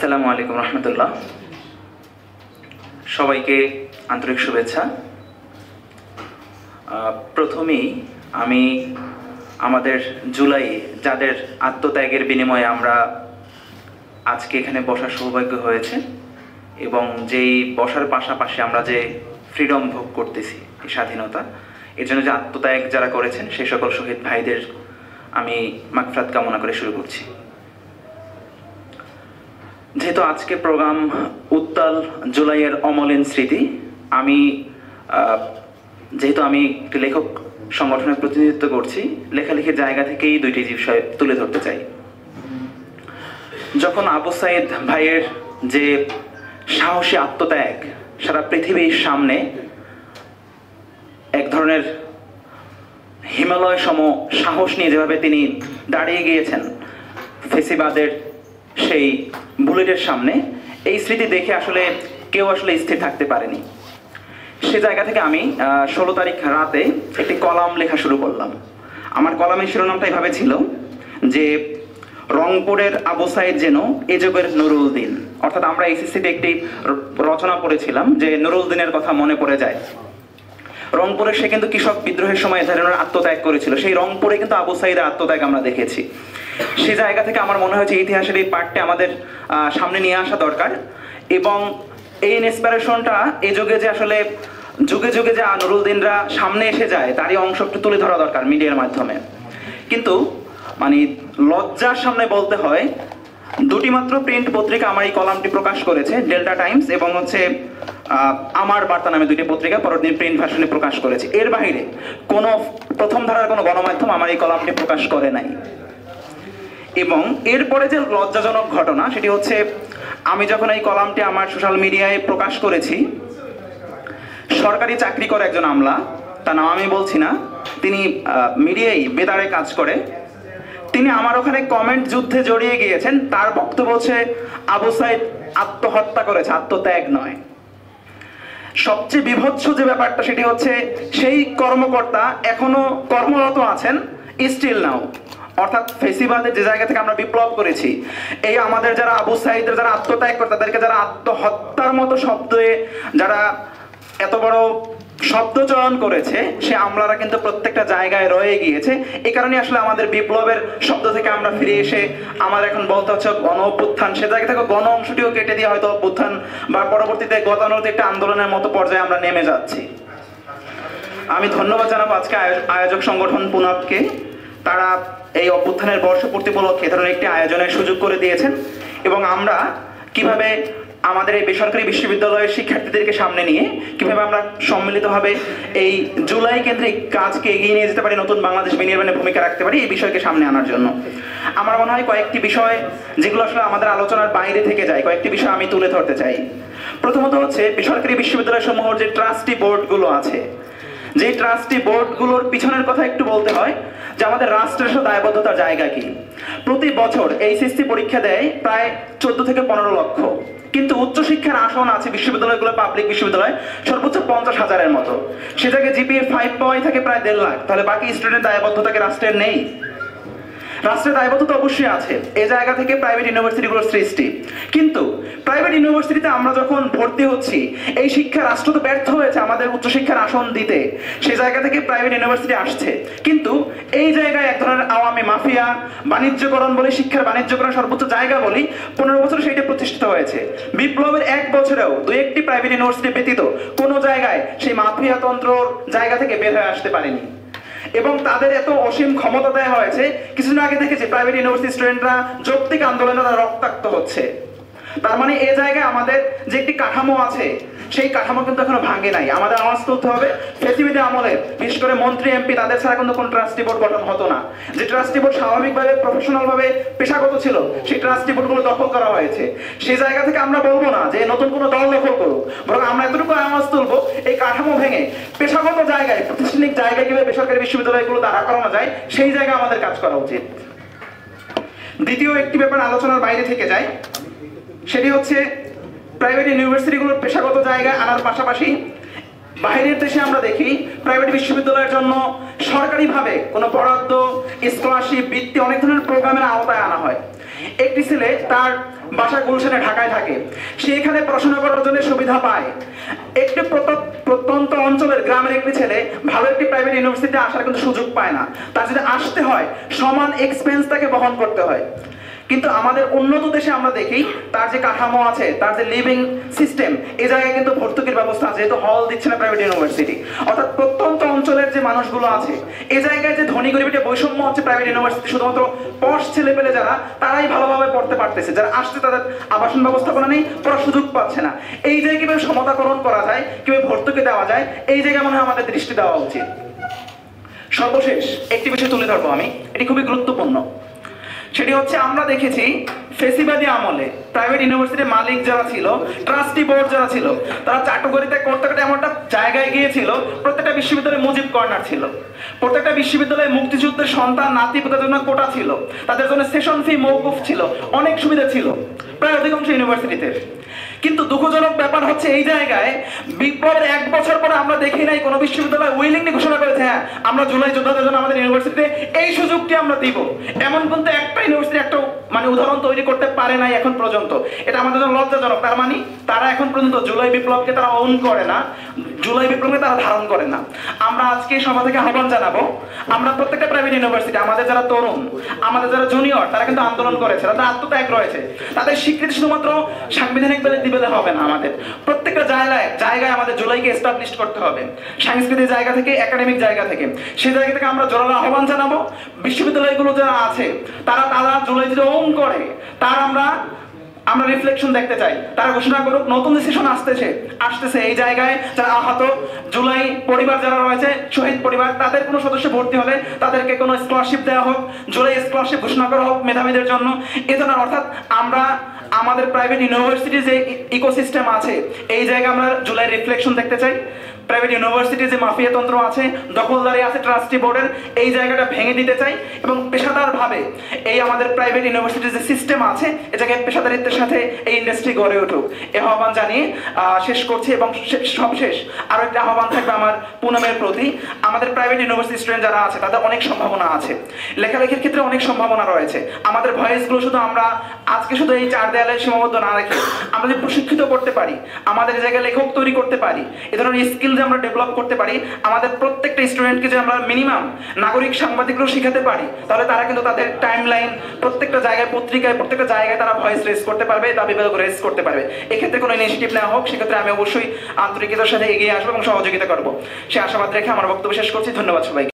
আসসালামু আলাইকুম রহমতুল্লাহ। সবাইকে আন্তরিক শুভেচ্ছা। প্রথমেই আমি আমাদের জুলাই যাদের আত্মত্যাগের বিনিময়ে আমরা আজকে এখানে বসার সৌভাগ্য হয়েছে এবং যেই বসার পাশাপাশি আমরা যে ফ্রিডম ভোগ করতেছি, স্বাধীনতা, এর জন্য যে আত্মত্যাগ যারা করেছেন সেই সকল শহীদ ভাইদের আমি মাগফিরাত কামনা করে শুরু করছি। যেহেতু আজকে প্রোগ্রাম উত্তাল জুলাইয়ের অমলিন স্মৃতি, আমি যেহেতু আমি একটি লেখক সংগঠনের প্রতিনিধিত্ব করছি, লেখালেখির জায়গা থেকেই দুইটি বিষয় তুলে ধরতে চাই। যখন আবু সাইদ ভাইয়ের যে সাহসী আত্মত্যাগ সারা পৃথিবীর সামনে এক ধরনের হিমালয় সম সাহস নিয়ে যেভাবে তিনি দাঁড়িয়ে গিয়েছেন ফেসিবাদের সেই বুলেটের সামনে, এই স্মৃতি দেখে আসলে কেউ আসলে স্থির থাকতে পারেনি। সে জায়গা থেকে আমি 16 তারিখ রাতে একটি কলাম লেখা শুরু করলাম। আমার কলামের শিরোনামটা এভাবে ছিল যে রংপুরের আবু সাইদ যেন এ যুগের নুরুল দিন। অর্থাৎ আমরা এসএসসিতে একটি রচনা পড়েছিলাম যে নুরুল দিনের কথা মনে পড়ে যায়। রংপুরে সে কিন্তু কৃষক বিদ্রোহের সময় ধরনের আত্মত্যাগ করেছিল, সেই রংপুরে কিন্তু আবু সাইদের আত্মত্যাগ আমরা দেখেছি। সেই জায়গা থেকে আমার মনে হয়েছে ইতিহাসের এই পার্টটা আমাদের সামনে নিয়ে আসা দরকার এবং এই ইন্সপিরেশনটা এই যুগে যে আসলে যুগে যুগে যে নুরুল দিনরা সামনে এসে যায় তারই অংশ একটু তুলে ধরা দরকার মিডিয়ার মাধ্যমে। কিন্তু মানে লজ্জার সামনে বলতে হয়, দুটি মাত্র প্রিন্ট পত্রিকা আমার এই কলামটি প্রকাশ করেছে, ডেল্টা টাইমস এবং আমার বার্তা নামে দুটি পত্রিকা পরের দিন প্রিন্ট ভার্সনে প্রকাশ করেছে। এর বাইরে কোনো প্রথম ধারার কোনো গণমাধ্যম আমার এই কলামটি প্রকাশ করে নাই। এবং এরপরে যে লজ্জাজনক ঘটনা সেটি হচ্ছে, আমি যখন এই কলামটি আমার সোশ্যাল মিডিয়ায় প্রকাশ করেছি, সরকারি চাকরি করে একজন আমলা, তার নাম আমি বলছি না, তিনি মিডিয়ায় বেতারে কাজ করে, তিনি আমার ওখানে কমেন্ট যুদ্ধে জড়িয়ে গিয়েছেন। তার বক্তব্য হচ্ছে আবু সাইদ আত্মহত্যা করেছে, আত্মত্যাগ নয়। সবচেয়ে বিভৎস যে ব্যাপারটা সেটি হচ্ছে সেই কর্মকর্তা এখনো কর্মরত আছেন, স্টিল নাও। অর্থাৎ ফেসিবাদের যে জায়গা থেকে আমরা বিপ্লব করেছি, এই আমাদের যারা আবু সাইদের যারা আত্মত্যাগ করে তাদেরকে যারা আত্মহত্যার মতো শব্দে যারা এত বড় শব্দ চয়ন করেছে, সে আমলারা কিন্তু প্রত্যেকটা জায়গায় রয়ে গিয়েছে। এই কারণে আসলে আমাদের বিপ্লবের শব্দ থেকে আমরা ফিরে এসে আমার এখন বলতে হচ্ছে গণ অভ্যুত্থান। সে জায়গা থেকে গণ অংশটিও কেটে দিয়ে হয়তো অভ্যুত্থান বা পরবর্তীতে গতানুগতিক একটা আন্দোলনের মতো পর্যায়ে আমরা নেমে যাচ্ছি। আমি ধন্যবাদ জানাবো আজকে আয়োজক সংগঠন পুনাবকে। তারা এই অভ্যুত্থানের বর্ষপূর্তি উপলক্ষে এ ধরনের একটি আয়োজনের সুযোগ করে দিয়েছেন এবং আমরা কিভাবে আমাদের এই বেসরকারি বিশ্ববিদ্যালয়ের শিক্ষার্থীদেরকে সামনে নিয়ে কিভাবে আমরা সম্মিলিতভাবে এই জুলাই কেন্দ্রিক কাজকে এগিয়ে নিয়ে যেতে পারি, নতুন বাংলাদেশ বিনির্মাণে ভূমিকা রাখতে পারি, এই বিষয়কে সামনে আনার জন্য আমার মনে হয় কয়েকটি বিষয় যেগুলো আসলে আমাদের আলোচনার বাইরে থেকে যায়, কয়েকটি বিষয় আমি তুলে ধরতে চাই। প্রথমত হচ্ছে বেসরকারি বিশ্ববিদ্যালয় সমূহের যে ট্রাস্টি বোর্ডগুলো আছে, যে ট্রাস্টি বোর্ডগুলোর পিছনের কথা একটু বলতে হয় যে আমাদের রাষ্ট্রের সাথে দায়বদ্ধতার জায়গা কি। প্রতি বছর এইচএসসি পরীক্ষা দেয় প্রায় 14 থেকে 15 লক্ষ, কিন্তু উচ্চশিক্ষার আসন আছে বিশ্ববিদ্যালয়গুলো, পাবলিক বিশ্ববিদ্যালয় সর্বোচ্চ 50,000-এর মতো। সে জায়গায় জিপিএ 5 পাওয়াই থাকে প্রায় 1.5 লাখ। তাহলে বাকি স্টুডেন্ট দায়বদ্ধতাকে রাষ্ট্রের নেই? রাষ্ট্রের দায়বদ্ধতা অবশ্যই আছে। এই জায়গা থেকে প্রাইভেট ইউনিভার্সিটিগুলোর সৃষ্টি। কিন্তু প্রাইভেট ইউনিভার্সিটিতে আমরা যখন ভর্তি হচ্ছি, এই শিক্ষা রাষ্ট্র তো ব্যর্থ হয়েছে আমাদের উচ্চশিক্ষার আসন দিতে, সেই জায়গা থেকে প্রাইভেট ইউনিভার্সিটি আসছে। কিন্তু এই জায়গায় এক ধরনের আওয়ামী মাফিয়া, বাণিজ্যকরণ বলি, শিক্ষার বাণিজ্যকরণ সর্বোচ্চ জায়গা বলি, 15 বছর সেইটা প্রতিষ্ঠিত হয়েছে। বিপ্লবের 1 বছরেও 2-1টি প্রাইভেট ইউনিভার্সিটি ব্যতীত কোনো জায়গায় সেই মাফিয়া তন্ত্রর জায়গা থেকে বের হয়ে আসতে পারেনি এবং তাদের এত অসীম ক্ষমতা দেওয়া হয়েছে। কিছুদিন আগে দেখেছি প্রাইভেট ইউনিভার্সিটি স্টুডেন্টরা যৌক্তিক আন্দোলনে তারা রক্তাক্ত হচ্ছে। তার মানে এই জায়গায় আমাদের যে একটি কাঠামো আছে, সেই কাঠামো কিন্তু এখনো ভাঙে নাই। আমাদের আওয়াজ তুলতে হবে। ফেসিবাদী আমলে বিশেষ করে মন্ত্রী এমপি তাদের ছাড়া কিন্তু কোনো ট্রাস্টি বোর্ড গঠন হতো না। যে ট্রাস্টি বোর্ড স্বাভাবিকভাবে প্রফেশনালভাবে পেশাগত ছিল, সেই ট্রাস্টি বোর্ডগুলো দখল করা হয়েছে। সেই জায়গা থেকে আমরা বলবো না যে নতুন কোনো দল দখল করুক, বরং আমরা এতটুকু আওয়াজ তুলবো এই কাঠামো ভেঙে পেশাগত জায়গায়, প্রতিষ্ঠানিক জায়গায় কিভাবে বেসরকারি বিশ্ববিদ্যালয়গুলো দাঁড়া করানো যায়, সেই জায়গায় আমাদের কাজ করা উচিত। দ্বিতীয় একটি ব্যাপার আলোচনার বাইরে থেকে যায়, সেটি হচ্ছে প্রাইভেট ইউনিভার্সিটিগুলোর পেশাগত জায়গা আনার পাশাপাশি বাইরের দেশে আমরা দেখি প্রাইভেট বিশ্ববিদ্যালয়ের জন্য সরকারিভাবে কোনো বরাদ্দ, স্কলারশিপ, বৃত্তি অনেক ধরনের প্রোগ্রামের আওতায় আনা হয়। একটি ছেলে তার বাসা গুলশানে ঢাকায় থাকে, সে এখানে পড়াশোনা করার জন্য সুবিধা পায়। একটি প্রত্যন্ত অঞ্চলের গ্রামের একটি ছেলে ভালো একটি প্রাইভেট ইউনিভার্সিটিতে আসার কিন্তু সুযোগ পায় না, তার যদি আসতে হয় সমান এক্সপেন্স তাকে বহন করতে হয়। কিন্তু আমাদের উন্নত দেশে আমরা দেখি তার যে কাঠামো আছে, তার যে লিভিং সিস্টেম, এই জায়গায় কিন্তু ভর্তুকির ব্যবস্থা আছে, যেহেতু হল দিচ্ছে না প্রাইভেট ইউনিভার্সিটি। অর্থাৎ প্রত্যন্ত অঞ্চলের যে মানুষগুলো আছে, এই জায়গায় যে ধনী গরিবের যে বৈষম্য হচ্ছে প্রাইভেট ইউনিভার্সিটি, শুধুমাত্র পশ ছেলে পেলে যারা, তারাই ভালোভাবে পড়তে পারতেছে, যারা আসছে তাদের আবাসন ব্যবস্থাপনা নেই, পড়ার সুযোগ পাচ্ছে না। এই জায়গায় কিভাবে সমতাকরণ করা যায়, কিভাবে ভর্তুকি দেওয়া যায়, এই জায়গায় মনে হয় আমাদের দৃষ্টি দেওয়া উচিত। সর্বশেষ একটি বিষয় তুলে ধরবো আমি, এটি খুবই গুরুত্বপূর্ণ। সেটি হচ্ছে আমরা দেখেছি ফেসিবাদী আমলে প্রাইভেট ইউনিভার্সিটির মালিক যারা ছিল, ট্রাস্টি বোর্ড যারা ছিল, তারা চাটুকারিতে করতে করতে এমন একটা জায়গায় গিয়েছিল, প্রত্যেকটা বিশ্ববিদ্যালয়ে মুজিব কর্নার ছিল, প্রত্যেকটা বিশ্ববিদ্যালয়ে মুক্তিযুদ্ধের সন্তান নাতি পুতাদের জন্য কোটা ছিল, তাদের জন্য সেশন ফি মওকুফ ছিল, অনেক সুবিধা ছিল প্রায় অধিকাংশ ইউনিভার্সিটিতে। কিন্তু দুঃখজনক ব্যাপার হচ্ছে এই জায়গায় বিপ্লবের 1 বছর পরে আমরা দেখি নাই কোনো বিশ্ববিদ্যালয় উইলিংলি ঘোষণা করেছে হ্যাঁ আমরা জুলাই যোদ্ধাদের জন্য আমাদের ইউনিভার্সিটিতে এই সুযোগটি আমরা দিব। এমন কিন্তু একটা ইউনিভার্সিটি একটা মানে উদাহরণ তৈরি করতে পারে নাই এখন পর্যন্ত। এটা আমাদের জন্য লজ্জাজনক। তার মানে তারা এখন পর্যন্ত জুলাই বিপ্লবকে তারা ওন করে না, জুলাই বিপ্লবকে তারা ধারণ করে না। আমরা আজকে সভা থেকে আহ্বান জানাবো, আমরা প্রত্যেকটা প্রাইভেট ইউনিভার্সিটি, আমাদের যারা তরুণ, আমাদের যারা জুনিয়র, তারা কিন্তু আন্দোলন করেছে, তাদের আত্মত্যাগ রয়েছে, তাদের স্বীকৃতি শুধুমাত্র সাংবিধানিক দিবেলে হবে না, আমাদের প্রত্যেকটা জায়গায় আমাদের জুলাইকে এস্টাবলিশ করতে হবে, সাংস্কৃতিক জায়গা থেকে, একাডেমিক জায়গা থেকে। সেই জায়গা থেকে আমরা জোরালো আহ্বান জানাবো, বিশ্ববিদ্যালয়গুলো যারা আছে তারা জুলাই যদি ওন করে, তার আমরা রিফ্লেকশন দেখতে চাই। তারা ঘোষণা করুক নতুন ডিসিশন আসতেছে এই জায়গায়, যারা আহত জুলাই পরিবার যারা রয়েছে, শহীদ পরিবার, তাদের কোনো সদস্য ভর্তি হলে তাদেরকে কোনো স্কলারশিপ দেওয়া হোক, জুলাই স্কলারশিপ ঘোষণা করা হোক মেধাবীদের জন্য। এ ধরনের অর্থাৎ আমরা আমাদের প্রাইভেট ইউনিভার্সিটির যে ইকোসিস্টেম আছে, এই জায়গায় আমরা জুলাই রিফ্লেকশন দেখতে চাই। প্রাইভেট ইউনিভার্সিটির যে মাফিয়া তন্ত্র আছে, দখলদারি আছে ট্রাস্টি বোর্ডের, এই জায়গাটা ভেঙে দিতে চাই এবং পেশাদারভাবে এই আমাদের প্রাইভেট ইউনিভার্সিটির যে সিস্টেম আছে, এ জায়গায় পেশাদারিত্বের সাথে এই ইন্ডাস্ট্রি গড়ে উঠুক। এই আহ্বান জানিয়ে শেষ করছি। এবং সবশেষ আরো একটা আহ্বান থাকবে আমার পুনমের প্রতি। আমাদের প্রাইভেট ইউনিভার্সিটি স্টুডেন্ট যারা আছে তাদের অনেক সম্ভাবনা আছে, লেখালেখির ক্ষেত্রে অনেক সম্ভাবনা রয়েছে। আমাদের ভয়েসগুলো শুধু আমরা আজকে শুধু এই 4 দেয়ালে সীমাবদ্ধ না রেখে আমরা যদি প্রশিক্ষিত করতে পারি, আমাদের জায়গায় লেখক তৈরি করতে পারি, এ ধরনের স্কিল আমরা ডেভেলপ করতে পারি, আমাদের প্রত্যেকটা স্টুডেন্টকে যে আমরা মিনিমাম নাগরিক সাংবাদিকও শিখাতে পারি, তাহলে তারা কিন্তু তাদের টাইমলাইন প্রত্যেকটা জায়গায়, পত্রিকায়, প্রত্যেকটা জায়গায় তারা ভয়েস রেজ করতে পারবে, দাবিগুলো রেজ করতে পারবে। এক্ষেত্রে কোনো ইনিশিয়েটিভ নেওয়া হোক, সেক্ষেত্রে আমি অবশ্যই আন্তরিকতার সাথে এগিয়ে আসবো এবং সহযোগিতা করবো। সে আশাবাদ রেখে আমার বক্তব্য শেষ করছি। ধন্যবাদ সবাইকে।